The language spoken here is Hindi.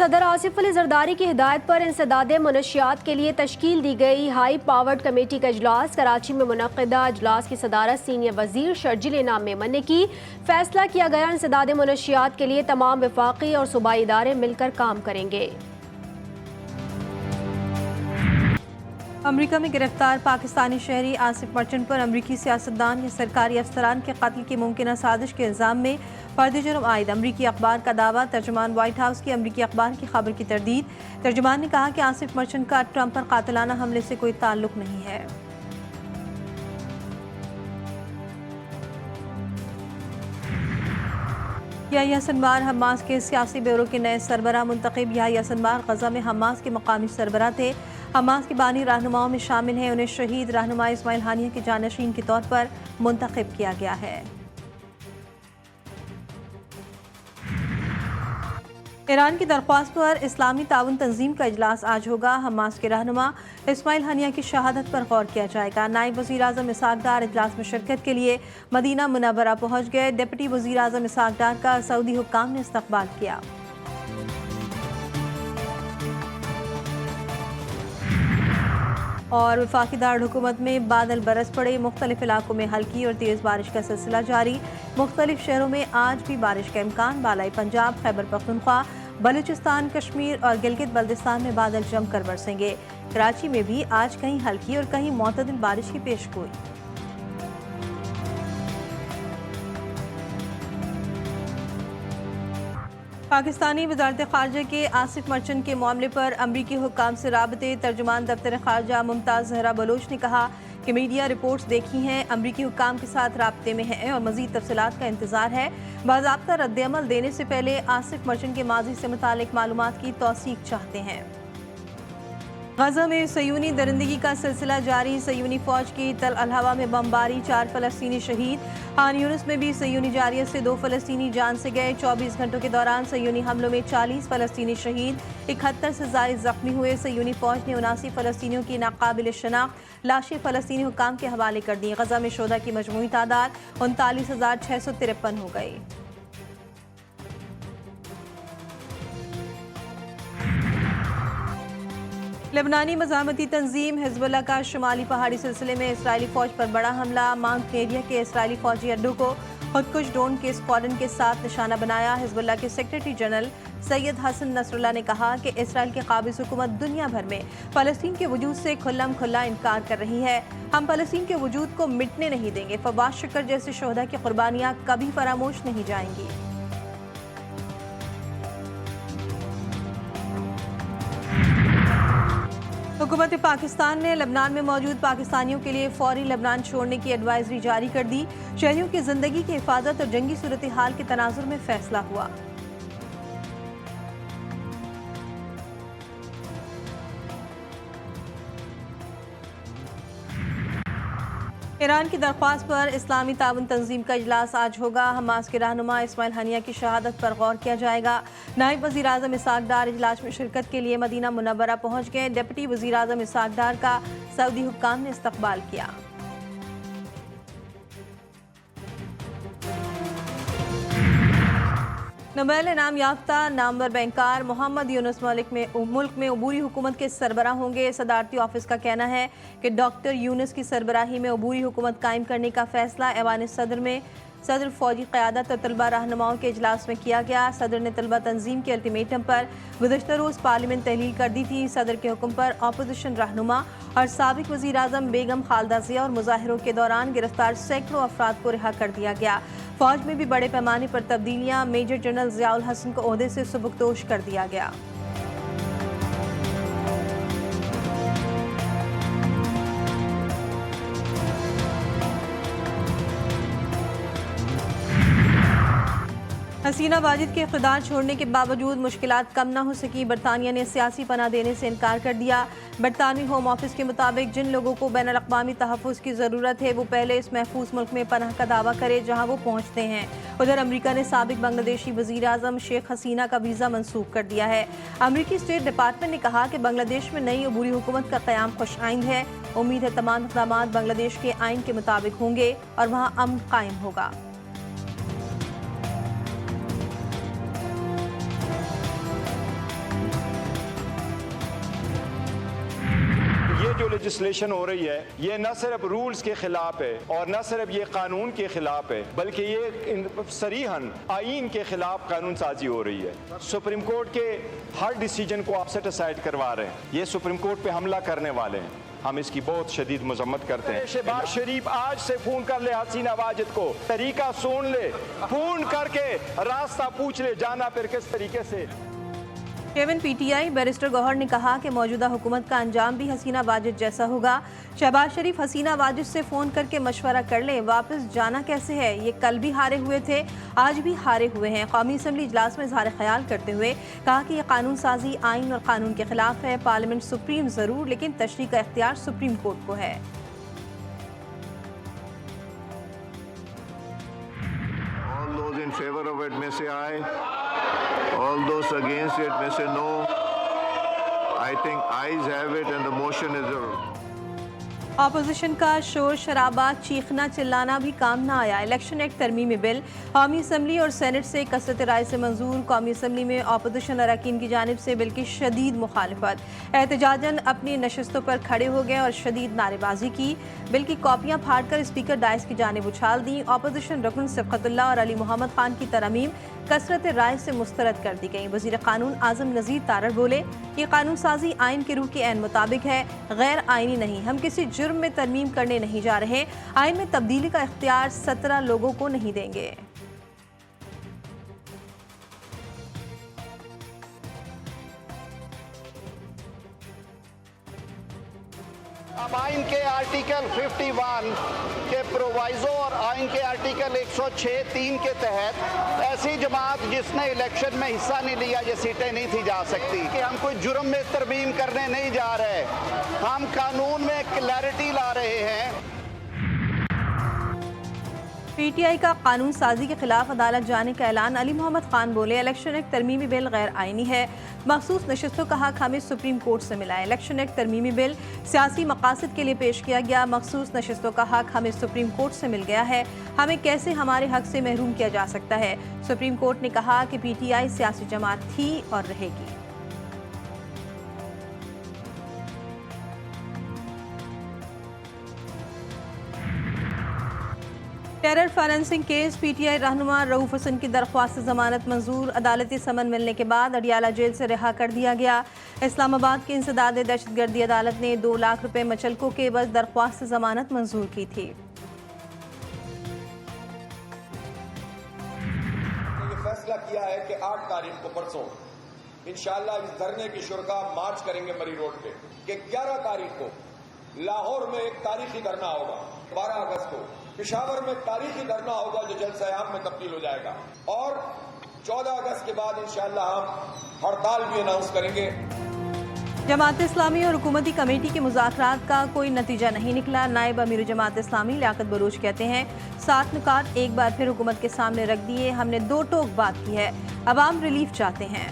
सदर आसिफ अली जरदारी की हिदायत पर इंसदाद मनशियात के लिए तश्कील दी गई हाई पावर्ड कमेटी का इजलास कराची में मुनक़िदा इजलास की सदारत सीनियर वजीर शर्जिल इनाम मेमन ने की। फैसला किया गया इंसदाद मनशियात के लिए तमाम वफाकी और सूबाई इदारे मिलकर काम करेंगे। अमरीका में गिरफ्तार पाकिस्तानी शहरी आसिफ मर्चेंट पर अमरीकी सियासतदान या सरकारी अफसरान के कत्ल की मुमकिन साजिश के इल्ज़ाम में फर्द जुर्म आयद। अमरीकी अखबार का दावा। तर्जुमान व्हाइट हाउस की अमरीकी अखबार की खबर की तरदीद। तर्जुमान ने कहा कि आसिफ मर्चेंट का ट्रंप पर कातिलाना हमले से कोई ताल्लुक नहीं है। याह्या सिनवार हमास के सियासी ब्यूरो के नए सरबराह मुंतखब। याह्या सिनवार गजा में हमास के मकामी सरबराह थे। हमास के बानी रहनुमाओं में शामिल हैं। उन्हें शहीद रहनुमा इस्माइल हानिया के जानशीन के तौर पर मुंतखब किया गया है। ईरान की दरख्वास्त पर इस्लामी ताउन तंजीम का इजलास आज होगा। हमास के रहनुमा इस्माइल हानिया की शहादत पर गौर किया जाएगा। नायब वज़ीर आज़म इसहाक डार इजलास में शिरकत के लिए मदीना मुनव्वरा पहुँच गए। डिप्टी वज़ीर आज़म इसहाक डार का सऊदी हुक्काम ने इस्तकबाल किया। और वफाकी दारुल-हुकूमत में बादल बरस पड़े। मुख्तलिफ इलाकों में हल्की और तेज़ बारिश का सिलसिला जारी। मुख्तलिफ शहरों में आज भी बारिश का इम्कान। बालाई पंजाब, खैबर पख्तूनख्वा, बलूचिस्तान, कश्मीर और गिलगित बल्तिस्तान में बादल जमकर बरसेंगे। कराची में भी आज कहीं हल्की और कहीं मुतदिल बारिश की पेशगोई। पाकिस्तानी वज़ारत ख़ारजा के आसिफ मर्चेंट के मामले पर अमरीकी हुक्काम से राबते। तर्जुमान दफ्तर ख़ारजा मुमताज़ ज़हरा बलोच ने कहा कि मीडिया रिपोर्ट्स देखी हैं, अमरीकी हुक्काम के साथ राब्ते में हैं और मज़ीद तफसीलात का इंतज़ार है। बाज़ाब्ता रद्द-ए-अमल देने से पहले आसिफ मर्चेंट के माज़ी से मुतालिक मालूमात की तौसीक चाहते हैं। गजा में सयूनी दरिंदगी का सिलसिला जारी। सयूनी फौज की तल अल-हवा में बमबारी, 4 फ़लस्तीनी शहीद। खान यूनिस में भी सयूनी जारियत से 2 फ़लस्तीनी जान से गए। 24 घंटों के दौरान सयूनी हमलों में 40 फ़लस्तीनी शहीद, 71 से ज़ायद ज़ख्मी हुए। सयूनी फौज ने 79 फ़लस्तीनियों की नाकाबिल शनाख्त लाशें फ़लस्तीनी हुक्काम के हवाले कर दी। गजा में शोधा की मजमूई तादाद 39,653 हो गई। लेबनानी मज़ाहमती तंजीम हिज़्बुल्लाह का शुमाली पहाड़ी सिलसिले में इसराइली फ़ौज पर बड़ा हमला। माउंट एरिया के इसराइली फ़ौजी अड्डों को खुदकुश ड्रोन के स्क्वाड्रन के साथ निशाना बनाया। हिज़्बुल्लाह के secretary general Sayyed Hassan Nasrallah ने कहा कि इसराइल की काबिज़ हुकूमत दुनिया भर में फ़लस्तीन के वजूद से खुल्लम खुल्ला इनकार कर रही है। हम फ़लस्तीन के वजूद को मिटने नहीं देंगे। फवाद शुक्र जैसे शोहदा की कुर्बानियाँ कभी फरामोश नहीं जाएंगी। हुकूमत पाकिस्तान ने लबनान में मौजूद पाकिस्तानियों के लिए फौरी लबनान छोड़ने की एडवाइजरी जारी कर दी। शहरियों की जिंदगी की हिफाजत और जंगी सूरत हाल के तनाजुर में फैसला हुआ। ईरान की दरख्वास्त पर इस्लामी ताउन तंजीम का इजलास आज होगा। हमास के रहनुमा इस्माइल हानिया की शहादत पर गौर किया जाएगा। नायब वज़ीर आज़म इसहाक डार इजलास में शिरकत के लिए मदीना मुनव्वरा पहुँच गए। डिप्टी वज़ीर आज़म इसहाक डार का सऊदी हुक्काम ने इस्तकबाल किया। नोबेल इनाम याफ्ता नामवर बैंकार मोहम्मद यूनुस मुल्क में अबूरी हुकूमत के सरबराह होंगे। सदारती ऑफिस का कहना है कि डॉक्टर यूनुस की सरबराही में अबूरी हुकूमत कायम करने का फैसला ऐवान सदर में सदर फौजी क़यादत और तलबा रहनुमाओं के इजलास में किया गया। सदर ने तलबा तंजीम के अल्टीमेटम पर गुज़श्ता रोज़ पार्लियामेंट तहलील कर दी थी। सदर के हुक्म पर अपोजिशन रहनुमा और साबिक वज़ीर आज़म बेगम खालदा ज़िया और मुजाहिरों के दौरान गिरफ्तार सैकड़ों अफराद को रिहा कर दिया गया। फौज में भी बड़े पैमाने पर तब्दीलियाँ। मेजर जनरल ज़ियाउल हसन को ओहदे से सुबकदोश कर दिया गया। हसीना वाजिद के इक़्तिदार छोड़ने के बावजूद मुश्किलात कम न हो सकी। बरतानिया ने सियासी पनाह देने से इनकार कर दिया। बरतानवी होम ऑफिस के मुताबिक जिन लोगों को बैनुल अक़वामी तहफ़्फ़ुज़ की ज़रूरत है वो पहले इस महफूज मुल्क में पनाह का दावा करे जहाँ वो पहुँचते हैं। उधर अमरीका ने साबिक बांग्लादेशी वज़ीर आज़म शेख हसीना का वीज़ा मनसूख कर दिया है। अमरीकी स्टेट डिपार्टमेंट ने कहा कि बांग्लादेश में नई अबूरी हुकूमत का क़याम खुशआइंद है। उम्मीद है तमाम इक़दामात बांग्लादेश के आइन के मुताबिक होंगे और वहाँ अमन कायम होगा। जो लेजिस्लेशन हो रही है ये न सिर्फ रूल्स के खिलाफ है और न सिर्फ ये कानून के खिलाफ है, बल्कि ये सरीहन आईन के खिलाफ कानून साजी हो रही है। सुप्रीम कोर्ट के हर डिसीजन को आप सेट असाइड करवा रहे हैं, ये सुप्रीम कोर्ट पे हमला करने वाले हैं। हम इसकी बहुत शदीद मजम्मत करते हैं। शहबाज शरीफ आज से फोन कर ले हसीना वाजिद को, तरीका सुन ले, फोन करके रास्ता पूछ ले, जाना फिर किस तरीके से। केविन पीटीआई बैरिस्टर गौहर ने कहा कि मौजूदा हुकूमत का अंजाम भी हसीना वाजिद जैसा होगा। शहबाज शरीफ हसीना वाजिद से फ़ोन करके मशवरा कर लें, वापस जाना कैसे है। ये कल भी हारे हुए थे, आज भी हारे हुए हैं। कौमी असम्बली इजलास में इजहार ख्याल करते हुए कहा कि यह कानून साजी आइन और कानून के खिलाफ है। पार्लियामेंट सुप्रीम ज़रूर, लेकिन तशरीह का इख्तियार सुप्रीम कोर्ट को है। All those in favor of it may say aye. All those against it may say no. I think ayes have it and the motion is opposition का शोर शराबा, चीखना चिल्लाना भी काम ना आया। इलेक्शन एक्ट तरमीमी बिल कौमी असम्बली और सेनेट से कसरत राय से मंजूर। कौमी असम्बली में अपोजिशन अरकान की जानिब से बिल की शदीद मुखालफत, एहतजाजन अपनी नशस्तों पर खड़े हो गए और शदीद नारेबाजी की। बिल की कॉपियाँ फाड़ कर स्पीकर डायस की जानिब उछाल दी। अपोजिशन रुकन सिबकतुल्लाह और अली मोहम्मद खान की तरमीम कसरत राय से मुस्तरद कर दी गई। वज़ीर कानून आज़म नज़ीर तारड़ बोले, ये कानून साजी आइन के रूह के ऐन मुताबिक है, गैर आइनी नहीं। हम किसी जुर्म में तरमीम करने नहीं जा रहे। आइन में तब्दीली का इख्तियार 17 लोगों को नहीं देंगे। अब आइन के आर्टिकल 51 के प्रोवाइजो और आइन के आर्टिकल 106(3) के तहत ऐसी जमात जिसने इलेक्शन में हिस्सा नहीं लिया, ये सीटें नहीं थी जा सकती। कि हम कोई जुर्म में तरमीम करने नहीं जा रहे, हम कानून में क्लैरिटी ला रहे हैं। पीटीआई का कानून साजी के खिलाफ अदालत जाने का ऐलान। अली मोहम्मद खान बोले, इलेक्शन एक्ट तरमीमी बिल गैर आइनी है। मखसूस नशस्तों का हक हमें सुप्रीम कोर्ट से मिला है। इलेक्शन एक्ट तरमीमी बिल सियासी मकासद के लिए पेश किया गया। मखसूस नशस्तों का हक हमें सुप्रीम कोर्ट से मिल गया है। हमें कैसे हमारे हक से महरूम किया जा सकता है। सुप्रीम कोर्ट ने कहा कि पीटीआई सियासी जमात थी और रहेगी। टेरर फाइनेंसिंग केस, पीटीआई रहनुमा रऊफ हसन की दरख्वास्त जमानत मंजूर। अदालती समन मिलने के बाद अडियाला जेल से रिहा कर दिया गया। इस्लामाबाद की इंसदाद दहशतगर्दी अदालत ने 2 लाख रुपए मचलकों के बस दरख्वास्त जमानत मंजूर की थी। ये फैसला किया है कि 8 तारीख को परसों इंशाअल्लाह इस धरने की शुरका मार्च करेंगे मरी रोड पे, कि 11 तारीख को लाहौर में एक तारीखी धरना होगा, 12 अगस्त को पेशावर में तारीखी धरना होगा जो जलसा-ए-आम में तब्दील हो जाएगा, और 14 अगस्त के बाद इंशाअल्लाह हम हड़ताल भी अनाउंस करेंगे। जमात इस्लामी और हुकूमती कमेटी के मुज़ाकरात का कोई नतीजा नहीं निकला। नायब अमीर जमात इस्लामी लियाकत बलूच कहते हैं, 7 नुकात एक बार फिर हुकूमत के सामने रख दिए। हमने 2 टोक बात की है, अवाम रिलीफ चाहते हैं।